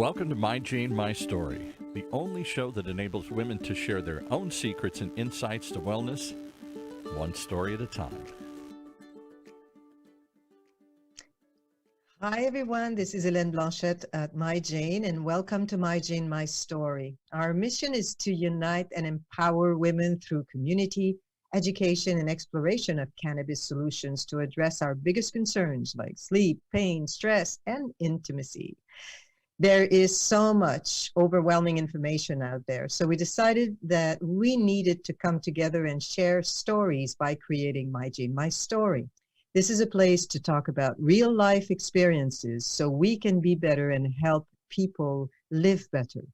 Welcome to My Jane, My Story, the only show that enables women to share their own secrets and insights to wellness, one story at a time. Hi, everyone. This is Hélène Blanchette at My Jane, and welcome to My Jane, My Story. Our mission is to unite and empower women through community, education, and exploration of cannabis solutions to address our biggest concerns like sleep, pain, stress, and intimacy. There is so much overwhelming information out there, so we decided that we needed to come together and share stories by creating My Jane, My Story. This is a place to talk about real life experiences so we can be better and help people live better.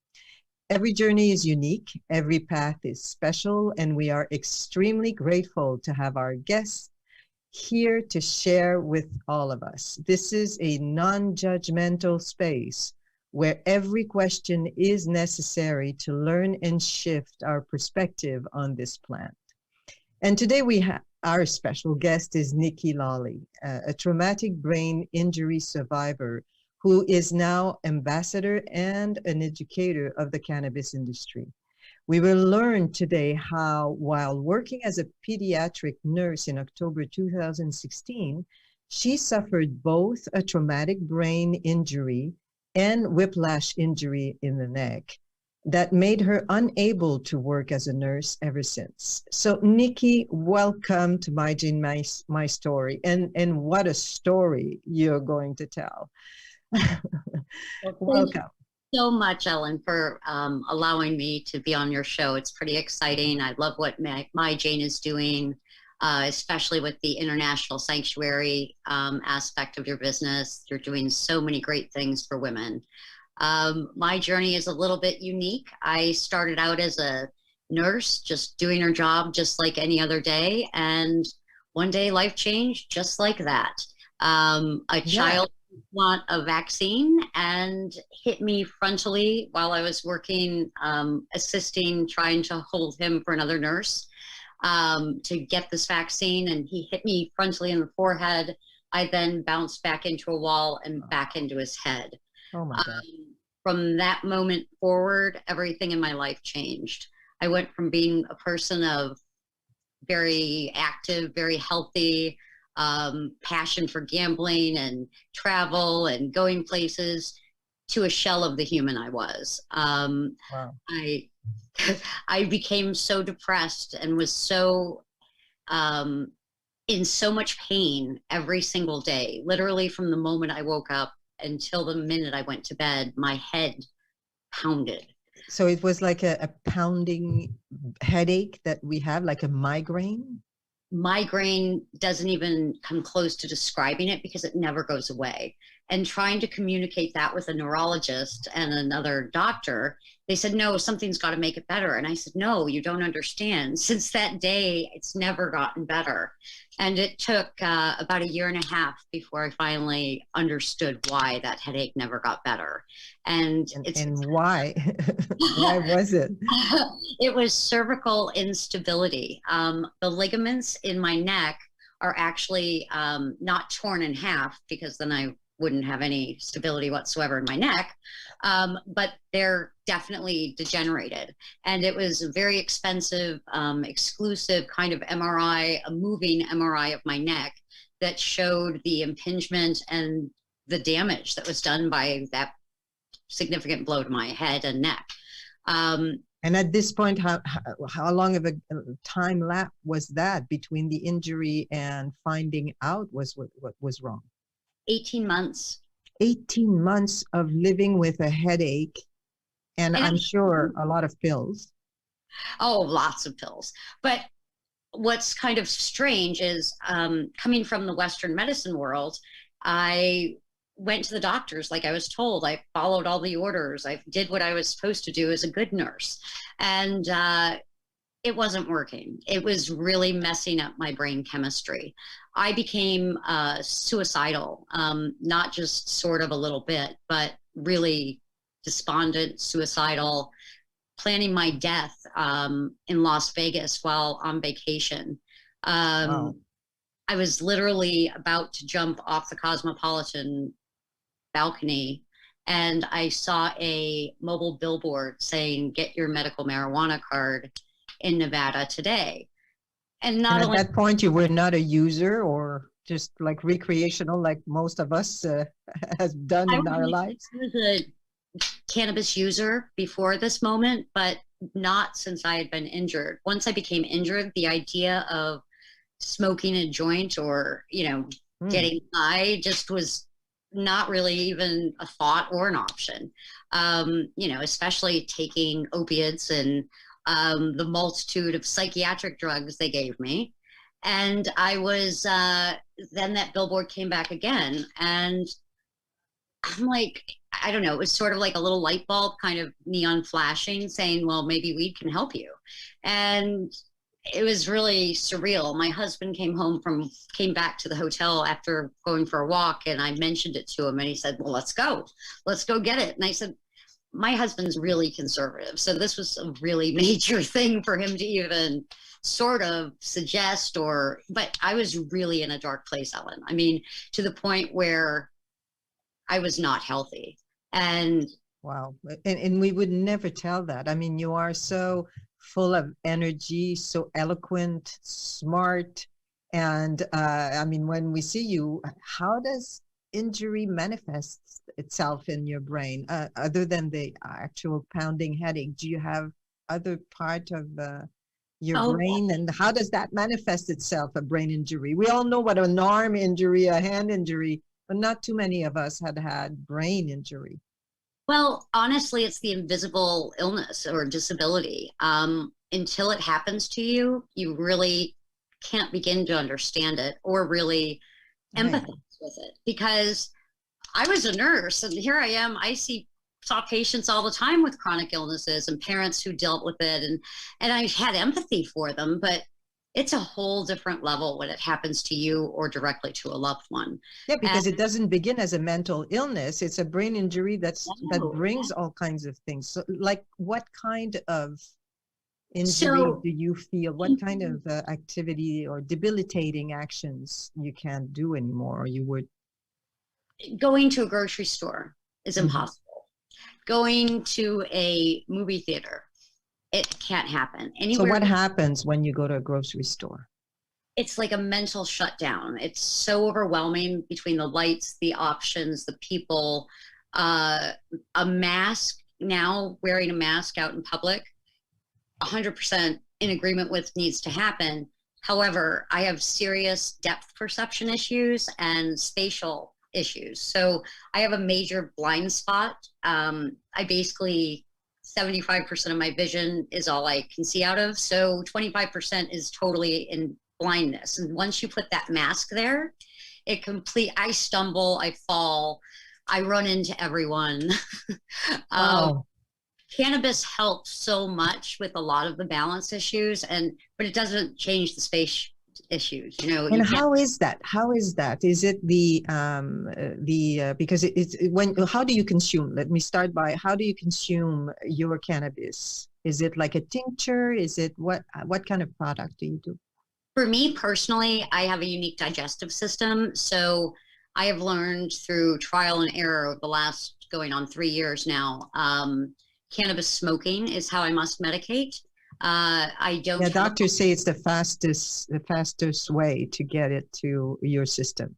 Every journey is unique, every path is special, and we are extremely grateful to have our guests here to share with all of us. This is a non-judgmental space where every question is necessary to learn and shift our perspective on this plant. And today our special guest is Nikki Lawley, a traumatic brain injury survivor who is now ambassador and an educator of the cannabis industry. We will learn today how, while working as a pediatric nurse in October 2016, she suffered both a traumatic brain injury and whiplash injury in the neck that made her unable to work as a nurse ever since. So Nikki, welcome to My Jane, My Story. And what a story you're going to tell. Welcome. Thank you so much, Ellen, for allowing me to be on your show. It's pretty exciting. I love what My Jane is doing, especially with the international sanctuary aspect of your business. You're doing so many great things for women. My journey is a little bit unique. I started out as a nurse, just doing her job just like any other day. And one day life changed just like that. Child want a vaccine and hit me frontally while I was working, assisting, trying to hold him for another nurse to get this vaccine. And he hit me frontally in the forehead. I then bounced back into a wall and back into his head. Oh my God. From that moment forward, everything in my life changed. I went from being a person of very active, very healthy, passion for gambling and travel and going places to a shell of the human I was. Wow. I became so depressed and was so in so much pain every single day, literally from the moment I woke up until the minute I went to bed. My head pounded. So it was like a pounding headache that we have, like a migraine? Migraine doesn't even come close to describing it because it never goes away. And trying to communicate that with a neurologist and another doctor, they said, no, something's got to make it better. And I said, no, you don't understand. Since that day, it's never gotten better. And it took about 1.5 years before I finally understood why that headache never got better. And why? Why was it? It was cervical instability. The ligaments in my neck are actually not torn in half, because then I wouldn't have any stability whatsoever in my neck, but they're definitely degenerated. And it was a very expensive, exclusive kind of MRI, a moving MRI of my neck that showed the impingement and the damage that was done by that significant blow to my head and neck. And at this point, how long of a time lapse was that between the injury and finding out what was wrong? 18 months. 18 months of living with a headache, and I'm sure a lot of pills. Oh, lots of pills. But what's kind of strange is coming from the Western medicine world, I went to the doctors like I was told. I followed all the orders. I did what I was supposed to do as a good nurse. And it wasn't working. It was really messing up my brain chemistry. I became suicidal, not just sort of a little bit, but really despondent, suicidal, planning my death in Las Vegas while on vacation. Wow. I was literally about to jump off the Cosmopolitan balcony and I saw a mobile billboard saying, "Get your medical marijuana card in Nevada today." And not And at only that point, you were not a user or just like recreational, like most of us has done I in our lives. was a cannabis user before this moment, but not since I had been injured. Once I became injured, the idea of smoking a joint or, getting high just was not really even a thought or an option. Especially taking opiates and the multitude of psychiatric drugs they gave me. And I was, then that billboard came back again. And I'm like, I don't know, it was sort of like a little light bulb kind of neon flashing saying, well, maybe weed can help you. And it was really surreal. My husband came back to the hotel after going for a walk, and I mentioned it to him, and he said, well, let's go get it. And I said, my husband's really conservative, so this was a really major thing for him to even sort of suggest, but I was really in a dark place, Ellen. I mean, to the point where I was not healthy. And wow. And we would never tell that. I mean, you are so full of energy, so eloquent, smart. And I mean, when we see you, how does injury manifest itself in your brain other than the actual pounding headache? Do you have other part of your brain, and how does that manifest itself, a brain injury? We all know what an arm injury, a hand injury, but not too many of us had brain injury. Well, honestly, it's the invisible illness or disability. Until it happens to you, you really can't begin to understand it or really empathize with it. Because I was a nurse, and here I am. Saw patients all the time with chronic illnesses and parents who dealt with it, and I had empathy for them. But it's a whole different level when it happens to you or directly to a loved one. Yeah, because it doesn't begin as a mental illness. It's a brain injury that brings all kinds of things. So, like, what kind of injury do you feel? What kind of activity or debilitating actions you can't do anymore, or you would? Going to a grocery store is impossible. Going to a movie theater, it can't happen. So what happens when you go to a grocery store? It's like a mental shutdown. It's so overwhelming between the lights, the options, the people, a mask. Now wearing a mask out in public, 100% in agreement with needs to happen. However, I have serious depth perception issues and spatial issues. So I have a major blind spot. I basically 75% of my vision is all I can see out of. So 25% is totally in blindness. And once you put that mask there, I stumble, I fall, I run into everyone. Wow. Cannabis helps so much with a lot of the balance issues, but it doesn't change the space issues. And how is that? Is it because how do you consume? Let me start by, how do you consume your cannabis? Is it like a tincture? Is it what kind of product do you do? For me personally, I have a unique digestive system. So I have learned through trial and error over the last going on 3 years now, cannabis smoking is how I must medicate. I don't. Yeah, doctors say it's the fastest way to get it to your system.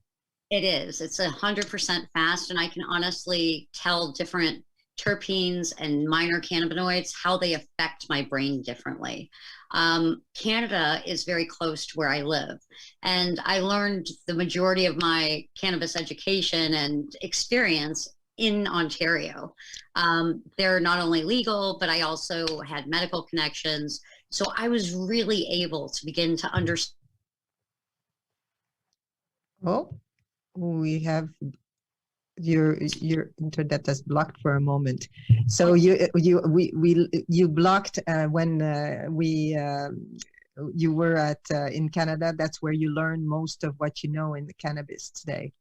It is. It's 100% fast, and I can honestly tell different terpenes and minor cannabinoids how they affect my brain differently. Canada is very close to where I live, and I learned the majority of my cannabis education and experience in Ontario. They're not only legal, but I also had medical connections. So I was really able to begin to understand. Oh, we have your internet is blocked for a moment. So you blocked when you were in Canada. That's where you learned most of what you know in the cannabis today.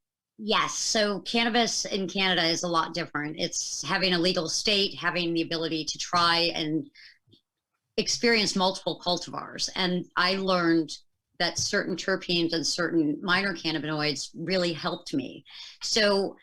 Yes. So cannabis in Canada is a lot different. It's having a legal state, having the ability to try and experience multiple cultivars. And I learned that certain terpenes and certain minor cannabinoids really helped me. So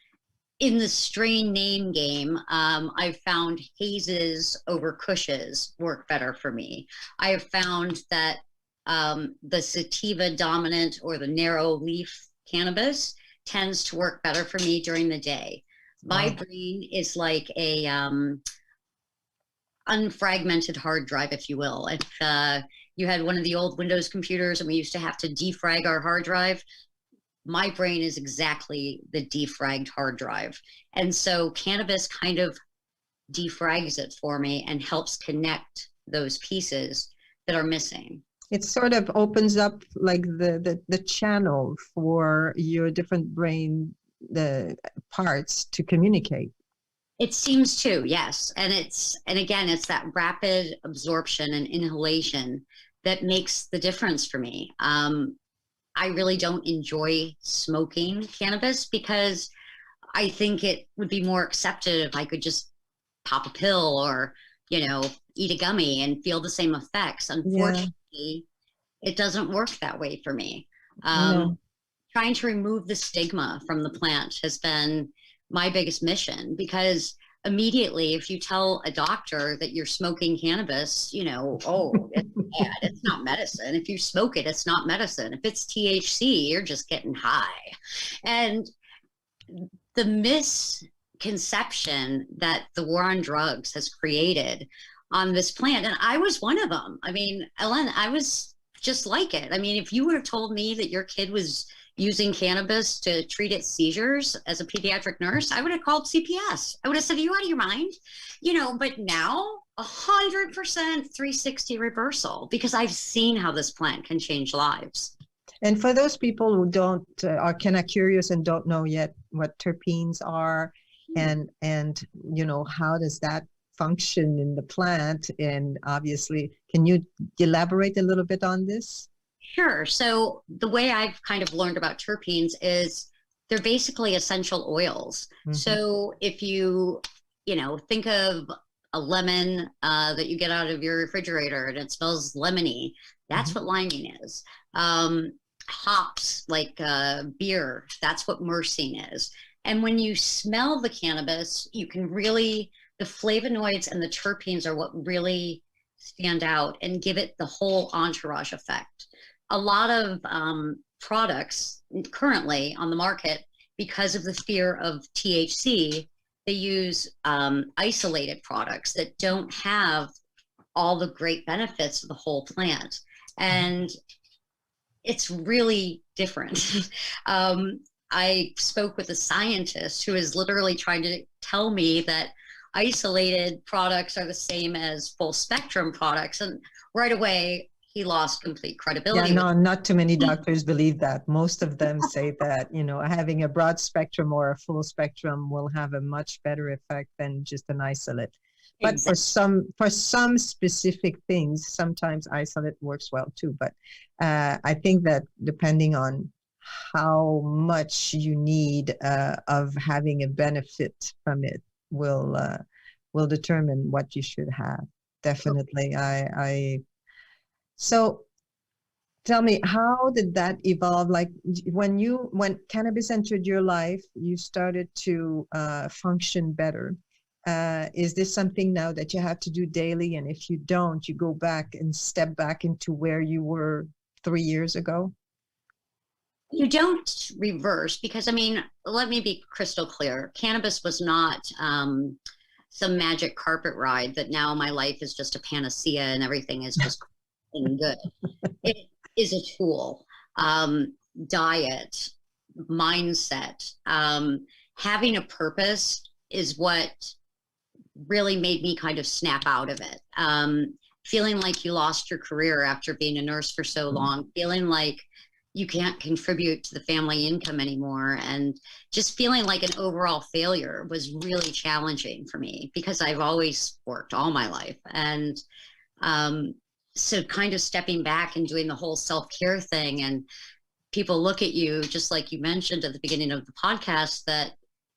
in the strain name game, I've found hazes over cushes work better for me. I have found that the sativa dominant or the narrow leaf cannabis tends to work better for me during the day. My brain is like a unfragmented hard drive, if you will. If you had one of the old Windows computers and we used to have to defrag our hard drive, my brain is exactly the defragged hard drive. And so cannabis kind of defrags it for me and helps connect those pieces that are missing. It sort of opens up like the channel for your different brain the parts to communicate. It seems to, yes. And again, it's that rapid absorption and inhalation that makes the difference for me. I really don't enjoy smoking cannabis because I think it would be more accepted if I could just pop a pill or, eat a gummy and feel the same effects. Unfortunately, it doesn't work that way for me. Trying to remove the stigma from the plant has been my biggest mission, because immediately if you tell a doctor that you're smoking cannabis, oh, it's bad, it's not medicine. If you smoke it, it's not medicine. If it's THC, you're just getting high. And the misconception that the war on drugs has created on this plant, and I was one of them. I mean, Ellen, I was just like it. I mean, if you would have told me that your kid was using cannabis to treat its seizures as a pediatric nurse, I would have called CPS. I would have said, are you out of your mind? But now 100% 360 reversal, because I've seen how this plant can change lives. And for those people who don't are kind of curious and don't know yet what terpenes are and how does that function in the plant, and obviously, can you elaborate a little bit on this? Sure. So the way I've kind of learned about terpenes is they're basically essential oils. Mm-hmm. So if you, think of a lemon that you get out of your refrigerator and it smells lemony, that's what liming is. Hops, like beer, that's what myrcene is. And when you smell the cannabis, you can really, the flavonoids and the terpenes are what really stand out and give it the whole entourage effect. A lot of products currently on the market, because of the fear of THC, they use isolated products that don't have all the great benefits of the whole plant. And it's really different. I spoke with a scientist who is literally trying to tell me that isolated products are the same as full spectrum products. And right away, he lost complete credibility. Yeah, no, not too many doctors believe that. Most of them say that, having a broad spectrum or a full spectrum will have a much better effect than just an isolate. But exactly. for some specific things, sometimes isolate works well too. But I think that depending on how much you need of having a benefit from it will determine what you should have. Definitely. So tell me, how did that evolve? Like when cannabis entered your life, you started to function better. Is this something now that you have to do daily? And if you don't, you go back and step back into where you were 3 years ago? You don't reverse, because, let me be crystal clear. Cannabis was not some magic carpet ride that now my life is just a panacea and everything is just good. It is a tool. Diet, mindset, having a purpose is what really made me kind of snap out of it. Feeling like you lost your career after being a nurse for so long, feeling like you can't contribute to the family income anymore, and just feeling like an overall failure was really challenging for me, because I've always worked all my life. And so kind of stepping back and doing the whole self-care thing, and people look at you, just like you mentioned at the beginning of the podcast, that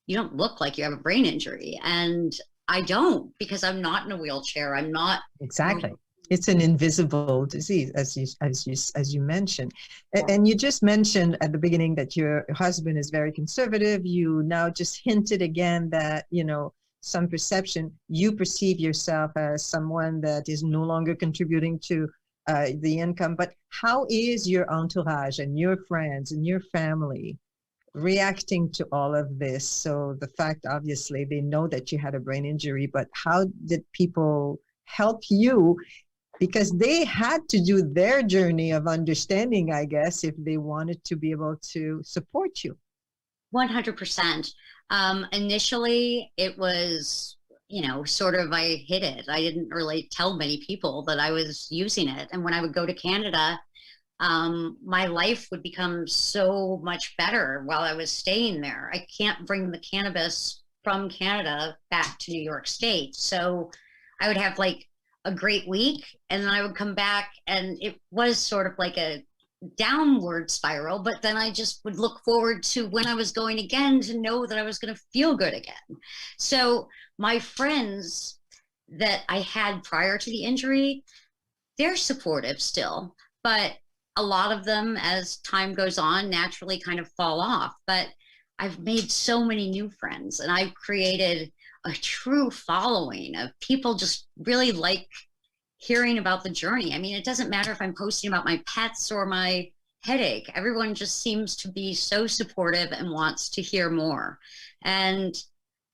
you don't look like you have a brain injury. And I don't, because I'm not in a wheelchair. I'm not exactly It's an invisible disease, as you mentioned. And you just mentioned at the beginning that your husband is very conservative. You now just hinted again that, you know, some perception, you perceive yourself as someone that is no longer contributing to the income. But how is your entourage and your friends and your family reacting to all of this? So the fact, obviously, they know that you had a brain injury, but how did people help you? Because they had to do their journey of understanding, I guess, if they wanted to be able to support you. 100%. Initially, it was, you know, sort of, I hid it. I didn't really tell many people that I was using it. And when I would go to Canada, my life would become so much better while I was staying there. I can't bring the cannabis from Canada back to New York State. So I would have like a great week, and then I would come back, and it was sort of like a downward spiral, but then I just would look forward to when I was going again to know that I was going to feel good again. So my friends that I had prior to the injury, they're supportive still, but a lot of them, as time goes on, naturally kind of fall off. But I've made so many new friends, and I've created a true following of people just really like hearing about the journey. I mean, it doesn't matter if I'm posting about my pets or my headache. Everyone just seems to be so supportive and wants to hear more. And,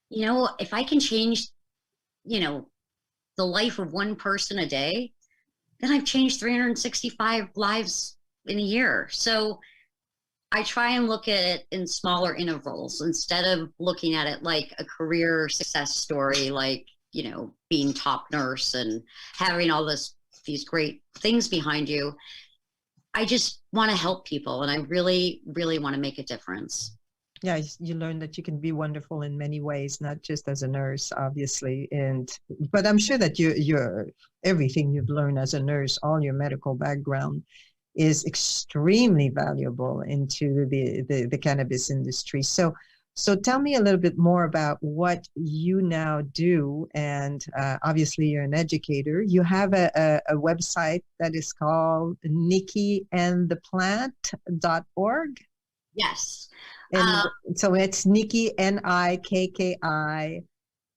you know, if I can change, you know, the life of one person a day, then I've changed 365 lives in a year. So I try and look at it in smaller intervals instead of looking at it like a career success story, like, you know, being top nurse and having all these great things behind you. I just want to help people, and I really, really want to make a difference. Yeah, you learn that you can be wonderful in many ways, not just as a nurse, obviously. But I'm sure that you're everything you've learned as a nurse, all your medical background, is extremely valuable into the cannabis industry. So tell me a little bit more about what you now do. And obviously you're an educator. You have a website that is called nikkiandtheplant.org. Yes. And so it's Nikki, Nikki,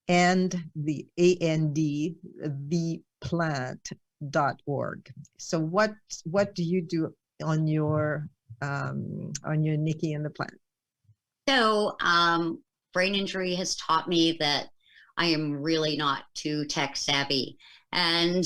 and the AND, the plant.org. So what do you do on your Nikki and the Plant? So brain injury has taught me that I am really not too tech savvy. And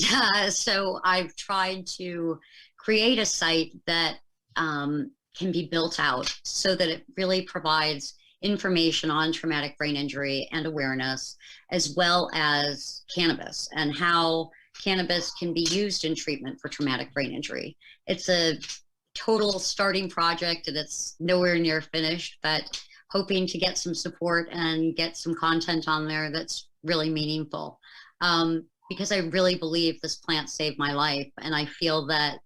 so I've tried to create a site that can be built out so that it really provides information on traumatic brain injury and awareness, as well as cannabis and how cannabis can be used in treatment for traumatic brain injury. It's a total starting project, and it's nowhere near finished, but hoping to get some support and get some content on there that's really meaningful. Because I really believe this plant saved my life, and I feel that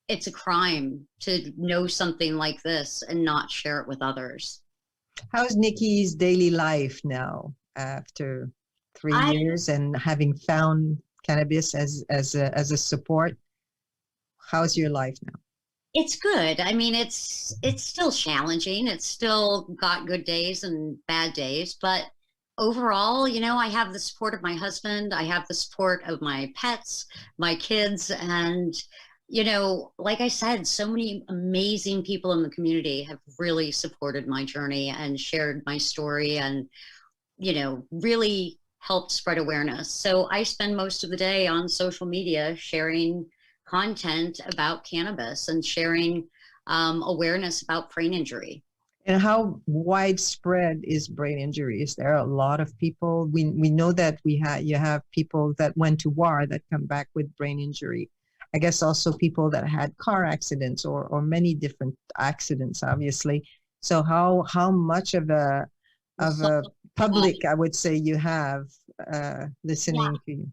it's a crime to know something like this and not share it with others. How's Nikki's daily life now after 3 years and having found cannabis as a support? How's your life now? It's good. I mean, it's still challenging. It's still got good days and bad days, but overall, you know, I have the support of my husband. I have the support of my pets, my kids, and, you know, like I said, so many amazing people in the community have really supported my journey and shared my story and, you know, really helped spread awareness. So I spend most of the day on social media sharing content about cannabis and sharing awareness about brain injury. And how widespread is brain injury? Is there a lot of people? We know that you have people that went to war that come back with brain injury. I guess also people that had car accidents or many different accidents, obviously. So how much of a public, I would say, you have listening to you?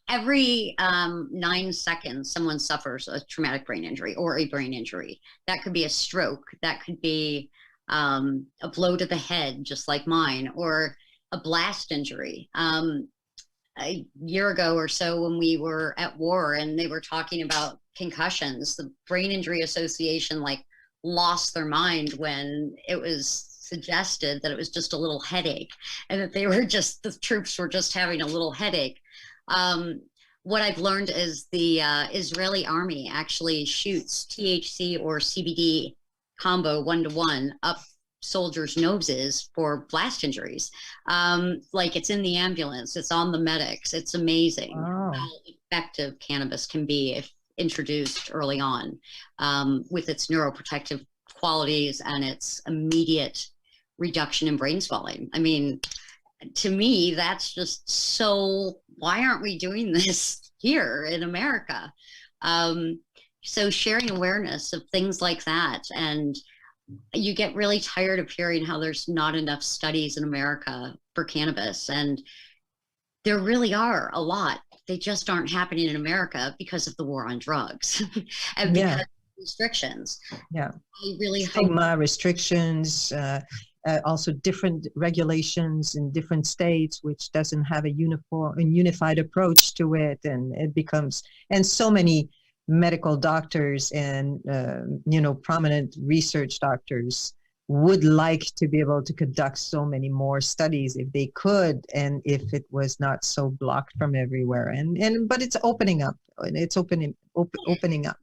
Every 9 seconds, someone suffers a traumatic brain injury or a brain injury. That could be a stroke. That could be a blow to the head, just like mine, or a blast injury. a year ago or so when we were at war and they were talking about concussions. The Brain Injury Association like lost their mind when it was suggested that it was just a little headache and that they were just, the troops were just having a little headache. What I've learned is the Israeli army actually shoots THC or CBD combo 1-to-1 up soldiers' noses for blast injuries. Like it's in the ambulance, it's on the medics. It's amazing how effective cannabis can be if introduced early on, with its neuroprotective qualities and its immediate reduction in brain swelling. I mean, to me, that's just so, why aren't we doing this here in America? So sharing awareness of things like that, and you get really tired of hearing how there's not enough studies in America for cannabis, and there really are a lot. They just aren't happening in America because of the war on drugs and because of restrictions. Yeah, I really stigma, restrictions, also different regulations in different states, which doesn't have a uniform and unified approach to it, and it becomes, and so many medical doctors and prominent research doctors would like to be able to conduct so many more studies if they could, and if it was not so blocked from everywhere. And but it's opening up, and it's opening up.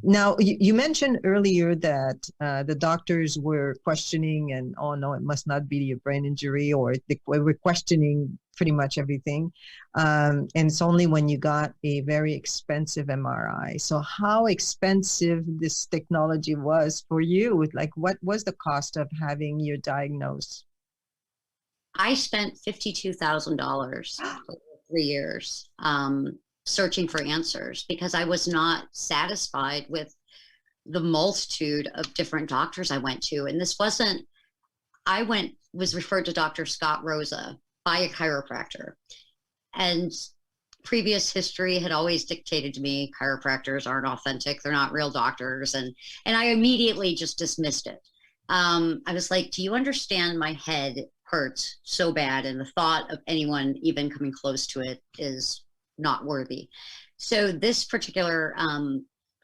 Now, you mentioned earlier that the doctors were questioning, and oh no, it must not be a brain injury, or they were questioning pretty much everything. And it's only when you got a very expensive MRI. So how expensive this technology was for you? Like, what was the cost of having your diagnosed? I spent $52,000 for 3 years. Searching for answers because I was not satisfied with the multitude of different doctors I went to. And this wasn't, was referred to Dr. Scott Rosa by a chiropractor. And previous history had always dictated to me, chiropractors aren't authentic, they're not real doctors. And I immediately just dismissed it. I was like, do you understand my head hurts so bad? And the thought of anyone even coming close to it is not worthy. So this particular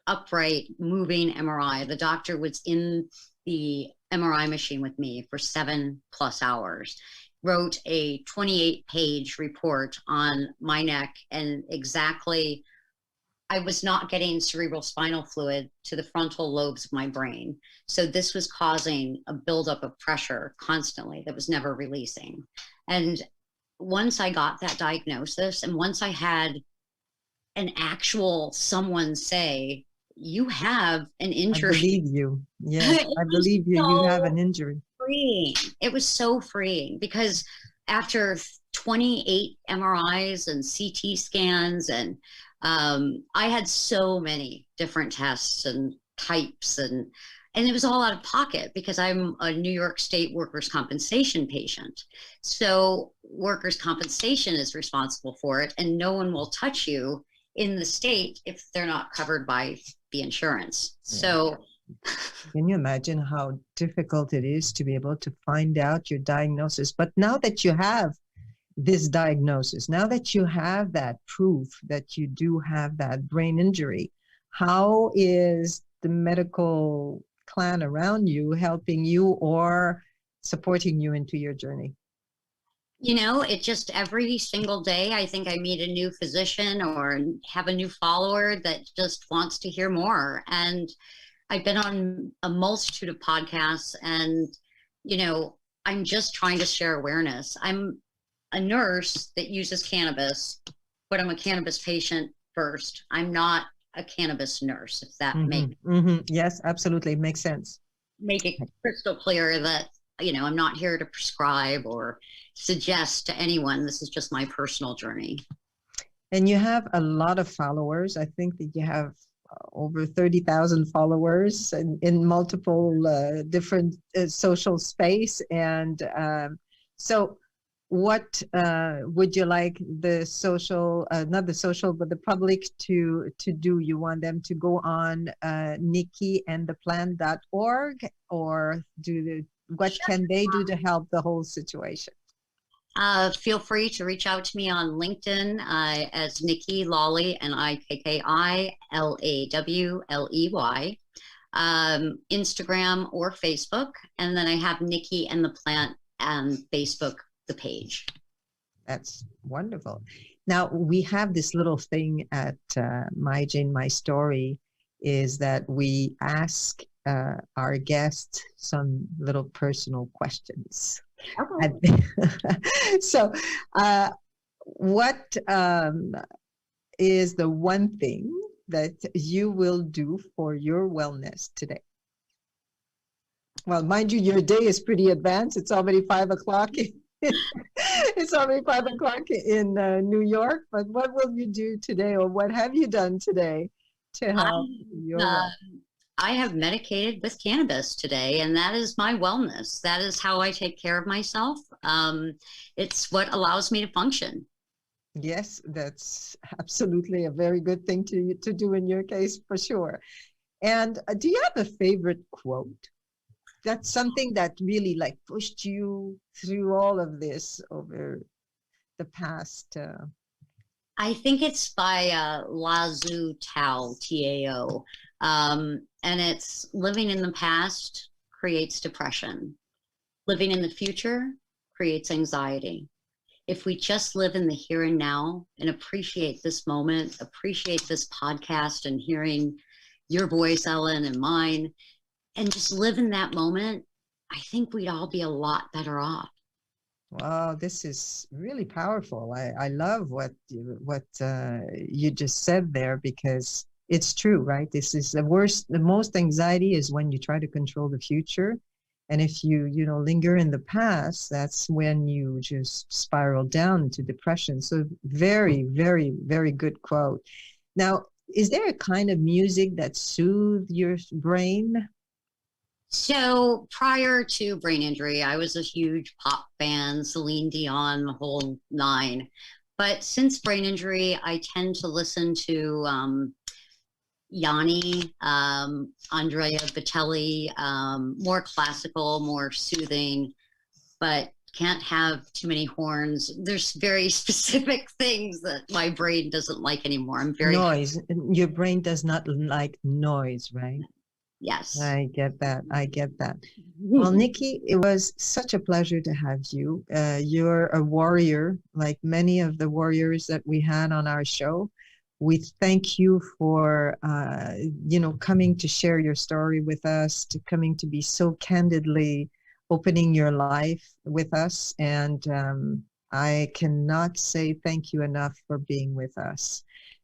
upright moving MRI, the doctor was in the MRI machine with me for 7+ hours, wrote a 28-page report on my neck, and exactly, I was not getting cerebral spinal fluid to the frontal lobes of my brain. So this was causing a buildup of pressure constantly that was never releasing. And once I got that diagnosis, and once I had an actual someone say, you have an injury. I believe you. Yeah, I believe you. You have an injury. Freeing. It was so freeing because after 28 MRIs and CT scans, and I had so many different tests and types, and it was all out of pocket because I'm a New York State workers' compensation patient. So workers' compensation is responsible for it, and no one will touch you in the state if they're not covered by the insurance. Yeah. So can you imagine how difficult it is to be able to find out your diagnosis? But now that you have this diagnosis, now that you have that proof that you do have that brain injury, how is the medical clan around you helping you or supporting you into your journey? You know, it just every single day, I think I meet a new physician or have a new follower that just wants to hear more. And I've been on a multitude of podcasts, and, you know, I'm just trying to share awareness. I'm a nurse that uses cannabis, but I'm a cannabis patient first. I'm not a cannabis nurse, if that makes sense. Yes, absolutely. It makes sense. Make it crystal clear that, you know, I'm not here to prescribe or suggest to anyone. This is just my personal journey. And you have a lot of followers. I think that you have over 30,000 followers in multiple different social space. And so what would you like the social, not the social, but the public to do? You want them to go on nikkiandtheplan.org, or what can they do to help the whole situation? Feel free to reach out to me on LinkedIn as Nikki Lawley, NIKKILAWLEY, Instagram or Facebook. And then I have Nikki and the Plant on Facebook, the page. That's wonderful. Now, we have this little thing at My Jane, My Story, is that we ask our guests some little personal questions. Okay. So, what is the one thing that you will do for your wellness today? Well, mind you, your day is pretty advanced. It's already 5 o'clock. It's already 5 o'clock in New York. But what will you do today, or what have you done today to help your wellness? I have medicated with cannabis today, and that is my wellness. That is how I take care of myself. It's what allows me to function. Yes, that's absolutely a very good thing to do in your case, for sure. And do you have a favorite quote? That's something that really like pushed you through all of this over the past. I think it's by Lazu Tao, Tao. And it's living in the past creates depression. Living in the future creates anxiety. If we just live in the here and now and appreciate this moment, appreciate this podcast and hearing your voice, Ellen, and mine, and just live in that moment, I think we'd all be a lot better off. Wow, this is really powerful. I love what you just said there, because it's true, right? This is the worst. The most anxiety is when you try to control the future. And if you linger in the past, that's when you just spiral down into depression. So very, very, very good quote. Now, is there a kind of music that soothes your brain? So prior to brain injury, I was a huge pop fan, Celine Dion, the whole nine. But since brain injury, I tend to listen to Yanni, Andrea Bocelli, more classical, more soothing, but can't have too many horns. There's very specific things that my brain doesn't like anymore. I'm very noise. Your brain does not like noise, right? Yes. I get that. Well, Nikki, it was such a pleasure to have you. You're a warrior, like many of the warriors that we had on our show. We thank you for, coming to share your story with us, to coming to be so candidly opening your life with us. And I cannot say thank you enough for being with us.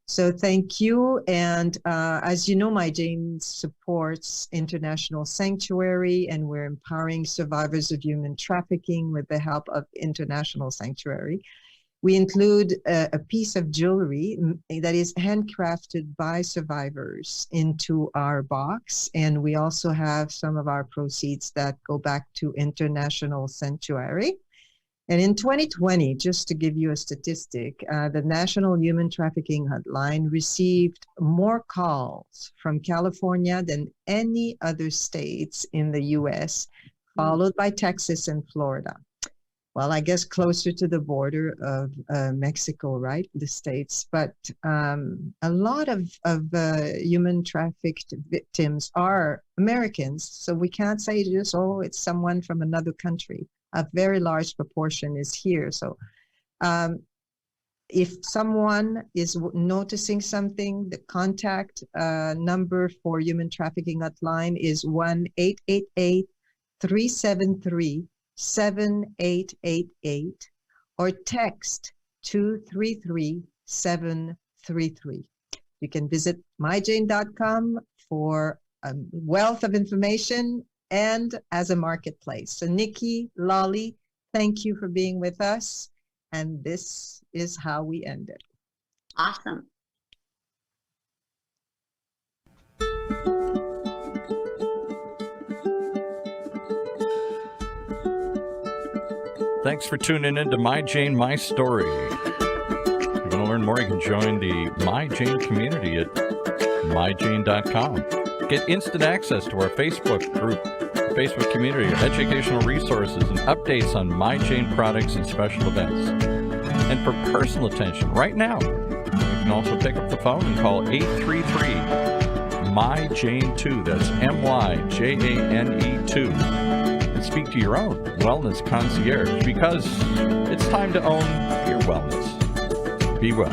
So thank you. And as you know, My Jane supports International Sanctuary, and we're empowering survivors of human trafficking with the help of International Sanctuary. We include a piece of jewelry that is handcrafted by survivors into our box. And we also have some of our proceeds that go back to International Sanctuary. And in 2020, just to give you a statistic, the National Human Trafficking Hotline received more calls from California than any other states in the US, followed by Texas and Florida. Well, I guess closer to the border of Mexico, right? The States. But a lot of human trafficked victims are Americans. So we can't say just, oh, it's someone from another country. A very large proportion is here. So if someone is noticing something, the contact number for Human Trafficking Hotline is 1-888-373-7888 or text 233-733. You can visit myjane.com for a wealth of information and as a marketplace. So Nikki Lolly, thank you for being with us. And this is how we end it. Awesome. Thanks for tuning in to My Jane, My Story. If you want to learn more, you can join the My Jane community at myjane.com. Get instant access to our Facebook group, Facebook community, educational resources, and updates on My Jane products and special events. And for personal attention right now, you can also pick up the phone and call 833-MY-JANE2. That's MYJANE2. And speak to your own wellness concierge, because it's time to own your wellness. Be well.